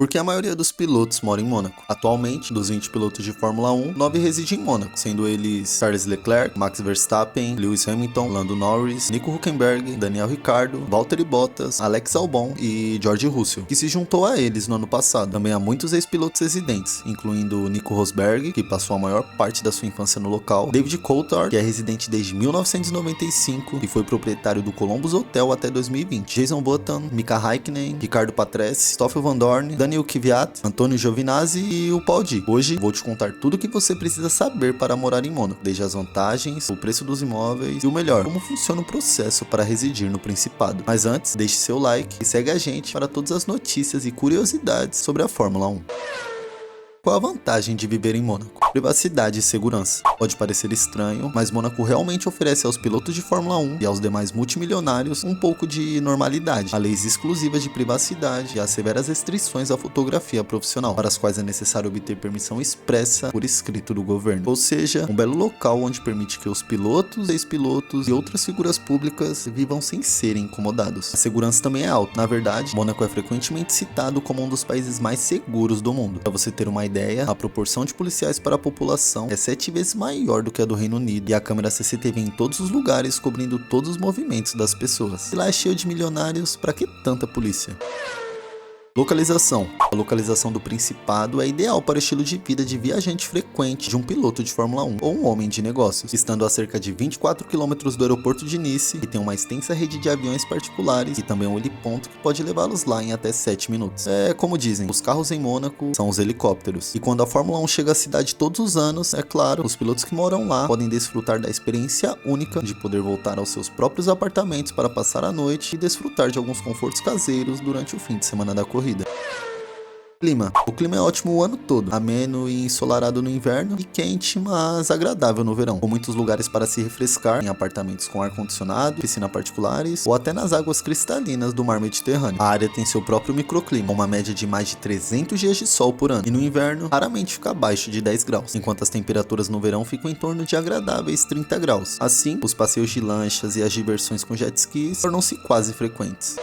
Porque a maioria dos pilotos mora em Mônaco. Atualmente, dos 20 pilotos de Fórmula 1, 9 residem em Mônaco, sendo eles Charles Leclerc, Max Verstappen, Lewis Hamilton, Lando Norris, Nico Hülkenberg, Daniel Ricciardo, Valtteri Bottas, Alex Albon e George Russell, que se juntou a eles no ano passado. Também há muitos ex-pilotos residentes, incluindo Nico Rosberg, que passou a maior parte da sua infância no local, David Coulthard, que é residente desde 1995 e foi proprietário do Columbus Hotel até 2020, Jason Button, Mika Häkkinen, Ricardo Patrese, Stoffel Van Dorn, Daniel Kvyat, Antonio Giovinazzi e o Paul Di. Hoje vou te contar tudo o que você precisa saber para morar em Mônaco, desde as vantagens, o preço dos imóveis e o melhor, como funciona o processo para residir no Principado. Mas antes, deixe seu like e segue a gente para todas as notícias e curiosidades sobre a Fórmula 1. Qual a vantagem de viver em Mônaco? Privacidade e segurança. Pode parecer estranho, mas Mônaco realmente oferece aos pilotos de Fórmula 1 e aos demais multimilionários um pouco de normalidade. Há leis exclusivas de privacidade e há severas restrições à fotografia profissional, para as quais é necessário obter permissão expressa por escrito do governo. Ou seja, um belo local onde permite que os pilotos, ex-pilotos e outras figuras públicas vivam sem serem incomodados. A segurança também é alta. Na verdade, Mônaco é frequentemente citado como um dos países mais seguros do mundo. Para você ter uma ideia, a proporção de policiais para a população é 7 vezes maior do que a do Reino Unido, e a câmera CCTV em todos os lugares, cobrindo todos os movimentos das pessoas. E lá é cheio de milionários, para que tanta polícia? Localização. A localização do Principado é ideal para o estilo de vida de viajante frequente de um piloto de Fórmula 1 ou um homem de negócios, estando a cerca de 24 km do aeroporto de Nice, que tem uma extensa rede de aviões particulares e também um heliponto que pode levá-los lá em até 7 minutos. É como dizem, os carros em Mônaco são os helicópteros. E quando a Fórmula 1 chega à cidade todos os anos, é claro, os pilotos que moram lá podem desfrutar da experiência única de poder voltar aos seus próprios apartamentos para passar a noite e desfrutar de alguns confortos caseiros durante o fim de semana da corrida. Clima. O clima é ótimo o ano todo, ameno e ensolarado no inverno e quente, mas agradável no verão, com muitos lugares para se refrescar em apartamentos com ar-condicionado, piscina particulares ou até nas águas cristalinas do mar Mediterrâneo. A área tem seu próprio microclima, uma média de mais de 300 dias de sol por ano, e no inverno raramente fica abaixo de 10 graus, enquanto as temperaturas no verão ficam em torno de agradáveis 30 graus. Assim, os passeios de lanchas e as diversões com jet skis tornam-se quase frequentes.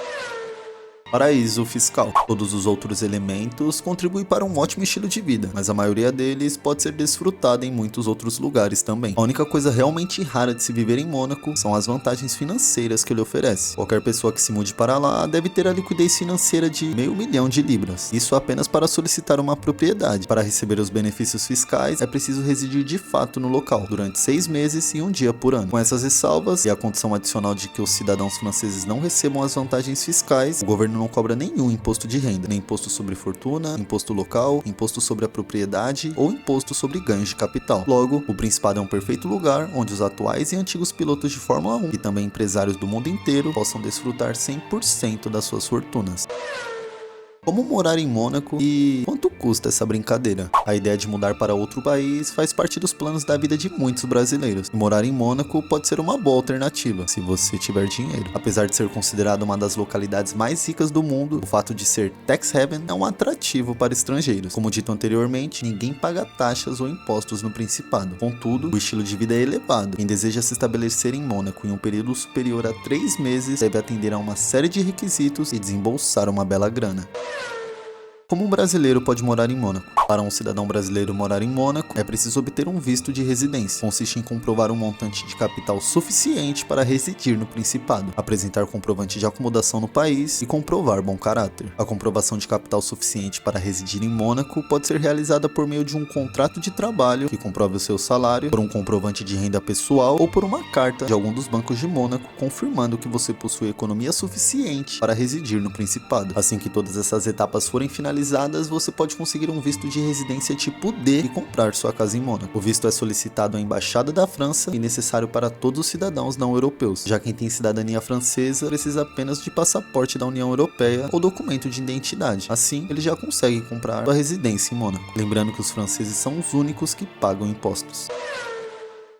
Paraíso fiscal. Todos os outros elementos contribuem para um ótimo estilo de vida, mas a maioria deles pode ser desfrutada em muitos outros lugares também. A única coisa realmente rara de se viver em Mônaco são as vantagens financeiras que ele oferece. Qualquer pessoa que se mude para lá deve ter a liquidez financeira de $500 mil de libras. Isso apenas para solicitar uma propriedade. Para receber os benefícios fiscais, é preciso residir de fato no local, durante 6 meses e 1 dia por ano. Com essas ressalvas e a condição adicional de que os cidadãos franceses não recebam as vantagens fiscais, o governo não cobra nenhum imposto de renda, nem imposto sobre fortuna, imposto local, imposto sobre a propriedade ou imposto sobre ganhos de capital. Logo, o Principado é um perfeito lugar onde os atuais e antigos pilotos de Fórmula 1 e também empresários do mundo inteiro possam desfrutar 100% das suas fortunas. Como morar em Mônaco e quanto custa essa brincadeira? A ideia de mudar para outro país faz parte dos planos da vida de muitos brasileiros. E morar em Mônaco pode ser uma boa alternativa, se você tiver dinheiro. Apesar de ser considerado uma das localidades mais ricas do mundo, o fato de ser tax haven é um atrativo para estrangeiros. Como dito anteriormente, ninguém paga taxas ou impostos no Principado. Contudo, o estilo de vida é elevado. Quem deseja se estabelecer em Mônaco em um período superior a 3 meses deve atender a uma série de requisitos e desembolsar uma bela grana. Como um brasileiro pode morar em Mônaco? Para um cidadão brasileiro morar em Mônaco, é preciso obter um visto de residência. Consiste em comprovar um montante de capital suficiente para residir no Principado, apresentar comprovante de acomodação no país e comprovar bom caráter. A comprovação de capital suficiente para residir em Mônaco pode ser realizada por meio de um contrato de trabalho que comprove o seu salário, por um comprovante de renda pessoal ou por uma carta de algum dos bancos de Mônaco confirmando que você possui economia suficiente para residir no Principado. Assim que todas essas etapas forem finalizadas, você pode conseguir um visto de residência tipo D e comprar sua casa em Mônaco. O visto é solicitado à Embaixada da França e necessário para todos os cidadãos não europeus. Já quem tem cidadania francesa precisa apenas de passaporte da União Europeia ou documento de identidade. Assim, ele já consegue comprar sua residência em Mônaco. Lembrando que os franceses são os únicos que pagam impostos.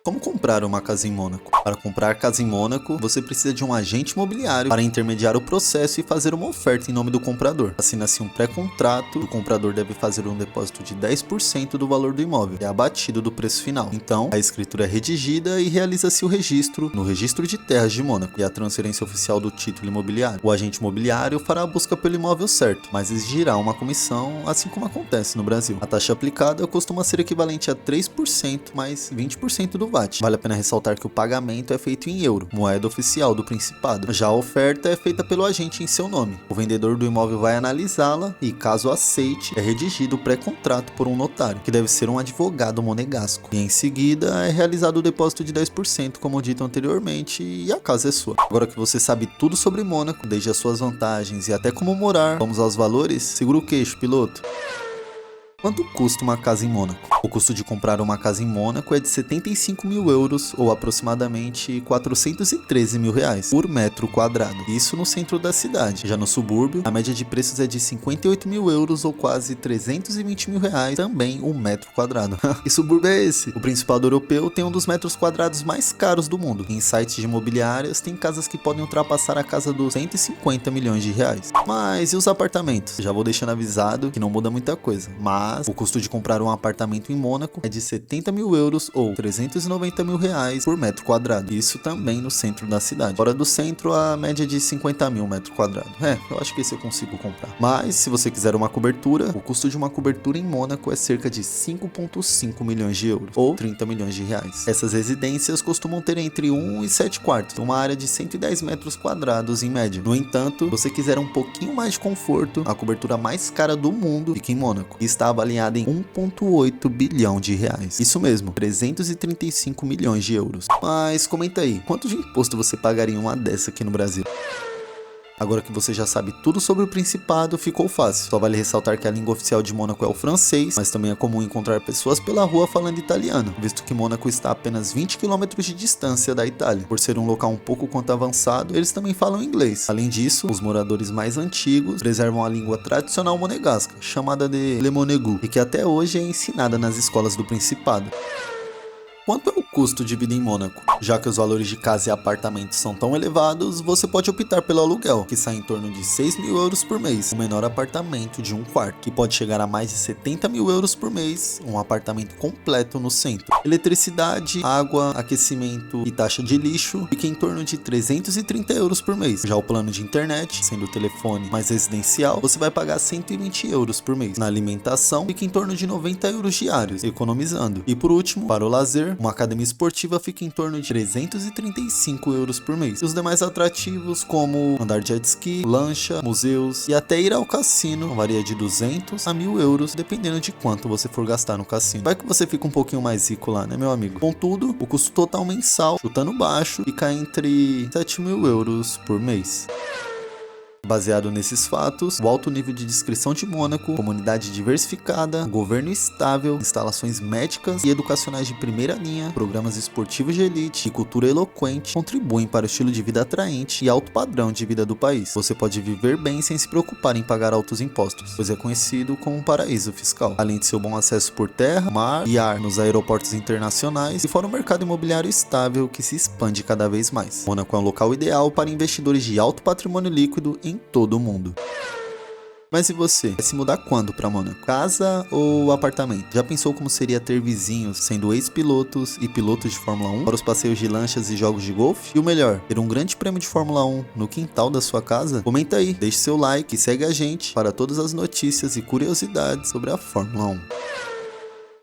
Como comprar uma casa em Mônaco? Para comprar casa em Mônaco, você precisa de um agente imobiliário para intermediar o processo e fazer uma oferta em nome do comprador. Assina-se um pré-contrato, o comprador deve fazer um depósito de 10% do valor do imóvel, que é abatido do preço final. Então, a escritura é redigida e realiza-se o registro no Registro de Terras de Mônaco e a transferência oficial do título imobiliário. O agente imobiliário fará a busca pelo imóvel certo, mas exigirá uma comissão, assim como acontece no Brasil. A taxa aplicada costuma ser equivalente a 3% mais 20% do VAT. Vale a pena ressaltar que o pagamento é feito em euro, moeda oficial do Principado. Já a oferta é feita pelo agente em seu nome. O vendedor do imóvel vai analisá-la e, caso aceite, é redigido o pré-contrato por um notário, que deve ser um advogado monegasco. E em seguida é realizado o depósito de 10%, como dito anteriormente, e a casa é sua. Agora que você sabe tudo sobre Mônaco, desde as suas vantagens e até como morar, vamos aos valores? Segura o queixo, piloto. Quanto custa uma casa em Mônaco? O custo de comprar uma casa em Mônaco é de 75 mil euros, ou aproximadamente 413 mil reais, por metro quadrado. Isso no centro da cidade. Já no subúrbio, a média de preços é de 58 mil euros, ou quase 320 mil reais, também um metro quadrado. Que subúrbio é esse? O Principado Europeu tem um dos metros quadrados mais caros do mundo. Em sites de imobiliárias, tem casas que podem ultrapassar a casa dos 150 milhões de reais. Mas e os apartamentos? Já vou deixando avisado que não muda muita coisa, mas o custo de comprar um apartamento em Mônaco é de 70 mil euros ou 390 mil reais por metro quadrado. Isso também no centro da cidade. Fora do centro, a média é de 50 mil metro quadrado. Eu acho que esse eu consigo comprar. Mas, se você quiser uma cobertura, o custo de uma cobertura em Mônaco é cerca de 5,5 milhões de euros ou 30 milhões de reais. Essas residências costumam ter entre 1 e 7 quartos, uma área de 110 metros quadrados em média. No entanto, se você quiser um pouquinho mais de conforto, a cobertura mais cara do mundo fica em Mônaco e está avaliada em 1,8 bilhão de reais. Isso mesmo, 335 milhões de euros. Mas comenta aí, quanto de imposto você pagaria em uma dessa aqui no Brasil? Agora que você já sabe tudo sobre o Principado, ficou fácil. Só vale ressaltar que a língua oficial de Mônaco é o francês, mas também é comum encontrar pessoas pela rua falando italiano, visto que Mônaco está a apenas 20 km de distância da Itália. Por ser um local um pouco quanto avançado, eles também falam inglês. Além disso, os moradores mais antigos preservam a língua tradicional monegasca, chamada de Le Monegu, e que até hoje é ensinada nas escolas do Principado. Quanto é o custo de vida em Mônaco? Já que os valores de casa e apartamentos são tão elevados, você pode optar pelo aluguel, que sai em torno de 6 mil euros por mês, o menor apartamento de um quarto, que pode chegar a mais de 70 mil euros por mês, um apartamento completo no centro. Eletricidade, água, aquecimento e taxa de lixo fica em torno de 330 euros por mês. Já o plano de internet, sendo o telefone mais residencial, você vai pagar 120 euros por mês. Na alimentação, fica em torno de 90 euros diários, economizando. E por último, para o lazer, uma academia esportiva fica em torno de 335 euros por mês. E os demais atrativos, como andar de jet ski, lancha, museus e até ir ao cassino, varia de 200 a 1.000 euros, dependendo de quanto você for gastar no cassino. Vai que você fica um pouquinho mais rico lá, né, meu amigo? Contudo, o custo total mensal, chutando baixo, fica entre 7 mil euros por mês. Baseado nesses fatos, o alto nível de descrição de Mônaco, comunidade diversificada, governo estável, instalações médicas e educacionais de primeira linha, programas esportivos de elite e cultura eloquente contribuem para o estilo de vida atraente e alto padrão de vida do país. Você pode viver bem sem se preocupar em pagar altos impostos, pois é conhecido como um paraíso fiscal, além de seu bom acesso por terra, mar e ar nos aeroportos internacionais e fora um mercado imobiliário estável que se expande cada vez mais. Mônaco é um local ideal para investidores de alto patrimônio líquido em todo o mundo. Mas e você? Vai se mudar quando para Mônaco? Casa ou apartamento? Já pensou como seria ter vizinhos sendo ex-pilotos e pilotos de Fórmula 1 para os passeios de lanchas e jogos de golfe? E o melhor, ter um grande prêmio de Fórmula 1 no quintal da sua casa? Comenta aí, deixe seu like e segue a gente para todas as notícias e curiosidades sobre a Fórmula 1.